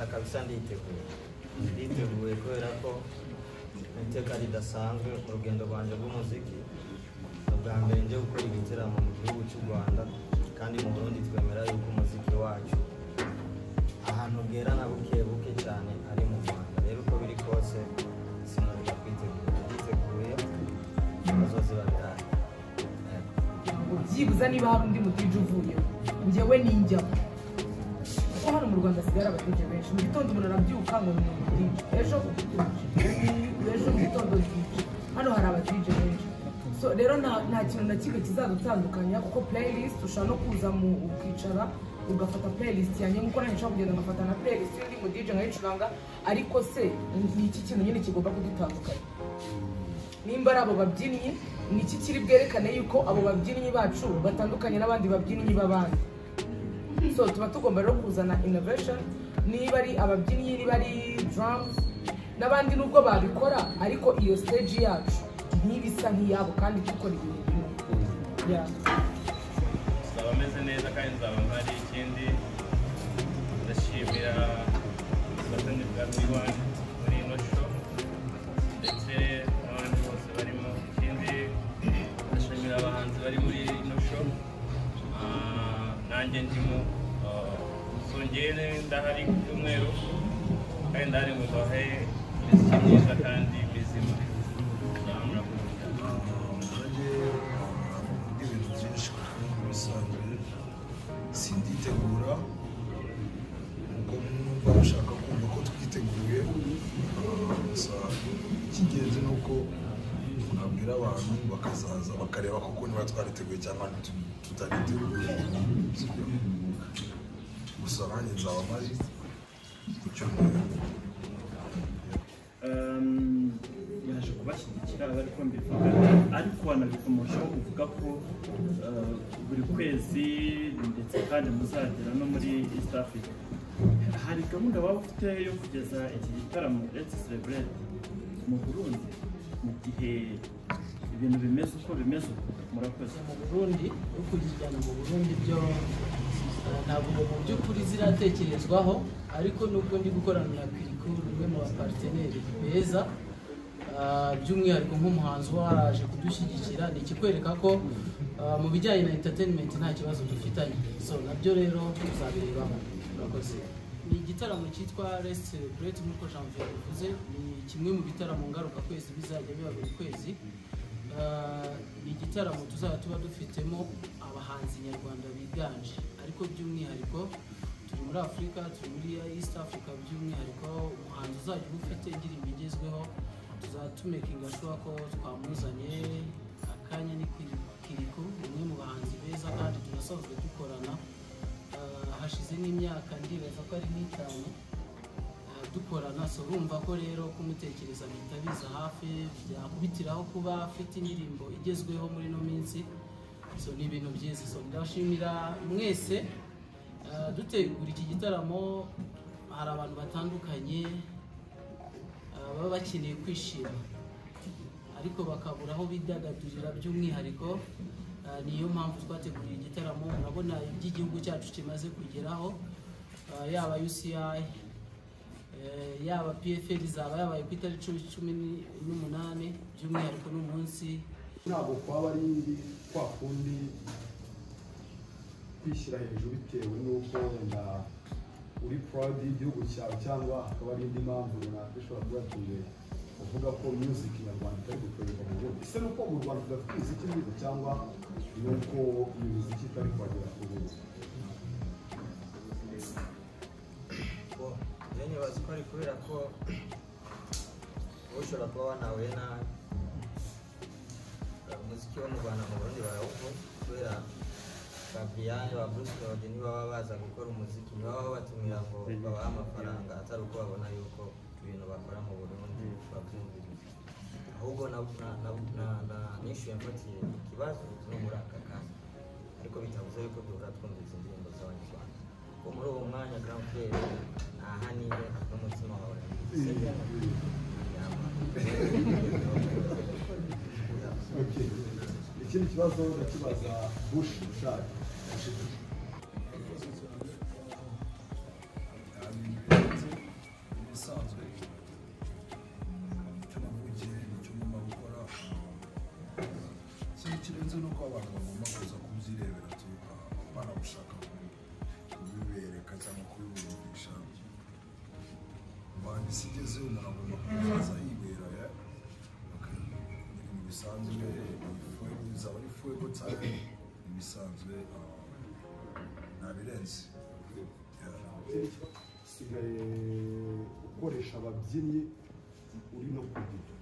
kabisa nditeguye kubera ko iteka ridasanzwe mu rugendo rwanje rw'umuziki ubwa mbere nje gukora igitaramo mu gihugu cy'u Rwanda kandi mu Burundi twemera yuko umuziki wacu ahantu bwera na buke cyane ari mu Rwanda rero uko biri kose sinabura kwiteguye abazozi babirari byibuza niba hari undi mutije uvuye njyewe ninjya kuko hano mu Rwanda sigara abatije benshi mu gitondo umuntu arabyuka ngo ni umutije ejo mu gitondo hano hari abatije benshi so rero nta kintu na kimwe kizadutandukanya kuko playlist ushobora no kuza mu ukicara ugafata playlist yanjye nkuko nanjye nshobora kugenda ngafata na playlist y'undi mu DJ nkayicuranga ariko se ni iki kintu nyine kigomba kudutandukanya nimba ari abo babyinnyi ni iki kiri bwerekane yuko abo babyinnyi bacu batandukanye n'abandi babyinnyi b'abandi so tuba tugomba rero kuzana innovation niba ari ababyinnyi niba ari drums n'abandi nubwo babikora ariko iyo stage yacu ntibisa nk'iyabo kandi dukora ibintu bimwe zaba ameze neza kandi nzaba mpari ikindi ndashimira ubufatanye bwa P1 muri ino show ndetse n'abandi bose barimo ikindi ndashimira abahanzi bari muri ino show nanjye ndimo songere ndahari ku cyumweru kandi ndahari mu bahe imiziki myiza kandi mizima sinditegura ubwo numva bashaka kumva ko twiteguye gusa icy'ingenzi ni uko nabwira abantu bakazaza bakareba koko niba twariteguye cyangwa tutariteguye gusa nanjye nzaba mpari ku cyumweru yaje kubashyigikira ariko mbivuga ariko wanabikomojeho uvuga ko buri kwezi ndetse kandi muzagera no muri East Africa hari gahunda waba ufite yo kugeza iki gitaramo Let's Celebrate mu Burundi mu gihe ibintu bimeze uko bimeze murakoze mu Burundi no kugijyana mu Burundi byo ntabwo mu by'ukuri ziratekerezwaho ariko nubwo ndi gukorana na Kiriko rumwe mu baparteneri beza by'umwihariko nk'umuhanzi waraje kudushyigikira ni ikikwereka ko mu bijyanye na entertainment nta kibazo dufitanye so nabyo rero tuzabirebaho murakoze ni igitaramo cyitwa Let's Celebrate nk'uko Janvier bivuze ni kimwe mu bitaramo ngaruka kwezi bizajya biba buri kwezi ni igitaramo tuzaba tuba dufitemo abahanzi nyarwanda biganje ariko by'umwihariko turi muri Afurika turi muri East Africa by'umwihariko umuhanzi uzajya ufite indirimbo igezweho tuzatumekinga sure ko twamuzanye akanya ni Kiriko umwe mu bahanzi beza kandi tunasanzwe dukorana hashize n'imyaka ndibaza ko ari n'itanu dukorana so urumva ko rero kumutekereza bitabiza hafi byakubitiraho kuba afite indirimbo igezweho muri no minsi so ni ibintu byiza so ndashimira mwese dutegura iki gitaramo hari abantu batandukanye baba bakeneye kwishima ariko bakabura aho bidagadurira by'umwihariko niyo mpamvu twateguriye igitaramo murabona iby'igihugu cyacu kimaze kugeraho yaba UCI yaba PFL zaba yabaye ku itariki 18 by'umwihariko n'umunsi ntabwo kwaba ari kwa kundi kwishyira hejuru bitewe n'uko wenda uri proud y'igihugu cyawe cyangwa akaba ari indi mpamvu runaka ishobora kuba yatumye uvuga ko music nyarwanda itari gukorerwa mu Burundi ese nuko mu Rwanda tudafite imiziki myiza cyangwa nuko iyo miziki itari kuhagera ku Burundi nibaza ko ari kubera ko ushobora kuba wanahuye na umuziki wo mu Rwanda mu Burundi barawukora kubera Fabian wa Bruce Melody niba baba baza gukora umuziki niba baba batumira ngo babahe amafaranga atari uko babona yuko ibintu bakora mu Burundi babyumviriza ahubwo nishyuye mfatiye ikibazo no muri aka kazi ariko bitabuze yuko duhora twumviriza indirimbo z'abanyarwanda ko muri uwo mwanya Grand Frere ntahanire n'umutima wawe ikindi kibazo ndakibaza Bush Bushari kwezi umuntu agomba kuzaza yibera ibintu bisanzwe bizaba ari fuego time ibisanzwe ntabirenze usigaye ukoresha ababyinnyi uri no kubyina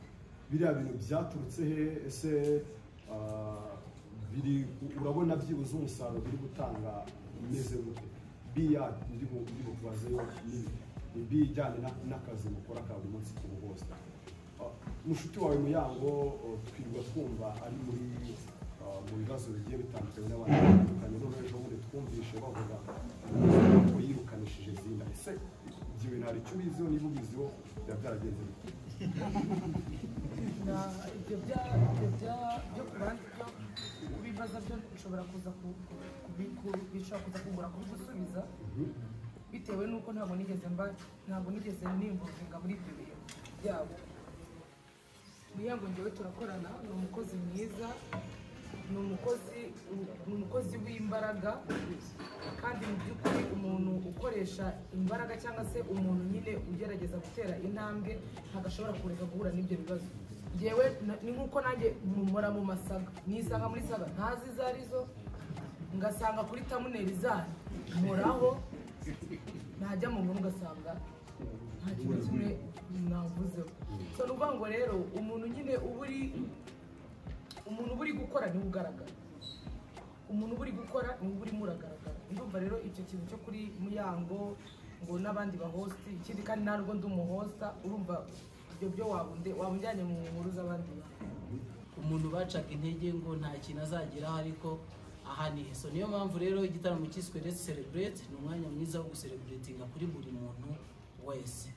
biriya bintu byaturutse he ese urabona byibuze umusaruro biri gutanga umeze gute biya ndi bukubazeyo ni bijyanye n'akazi mukora ka buri munsi ku bose mushuti wawe Muyango twirirwa twumva ari mu bibazo bigiye bitandukanye n'abantu batandukanye none ejo bundi twumvishe bavuga ko yirukanishije Zinda ese ibyo bintu hari icyo ubiziho niba ubiziho byaba byaragenze bite ibyo byo ku bandi byo kubibaza byo ushobora kuza kugura kubigusubiza bitewe n'uko ntabwo nigeze nimvuga muri ibyo bintu byabo. Muyango njyewe turakorana, ni umukozi mwiza, ni umukozi w'imbaraga, kandi mu by'ukuri umuntu ukoresha imbaraga cyangwa se umuntu nyine ugerageza gutera intambwe ntabwo ashobora kureka guhura n'ibyo bibazo. Njyewe ni nk'uko nanjye mpora mu masaga, nisanga muri saga ntazi izo arizo, ngasanga kuri tamuneri zanyu mporaho, najya mu nkuru ugasanga nta kintu kimwe navuzeho. So ni ukuvuga ngo rero umuntu nyine uba uri gukora niwe ugaragara, umuntu uba uri gukora niwe uba urimo uragaragara. Ndumva rero icyo kintu cyo kuri Muyango ngo n'abandi bahosti, ikindi kandi ntabwo ndi umuhosta, urumva ibyo byo wabunjyanye mu nkuru z'abandi bantu. Umuntu bacaga intege ngo nta kintu azageraho ariko aha ni so niyo mpamvu rero igitaramo cyiswe Let's Celebrate ni umwanya mwiza wo gucelebratinga kuri buri muntu wese.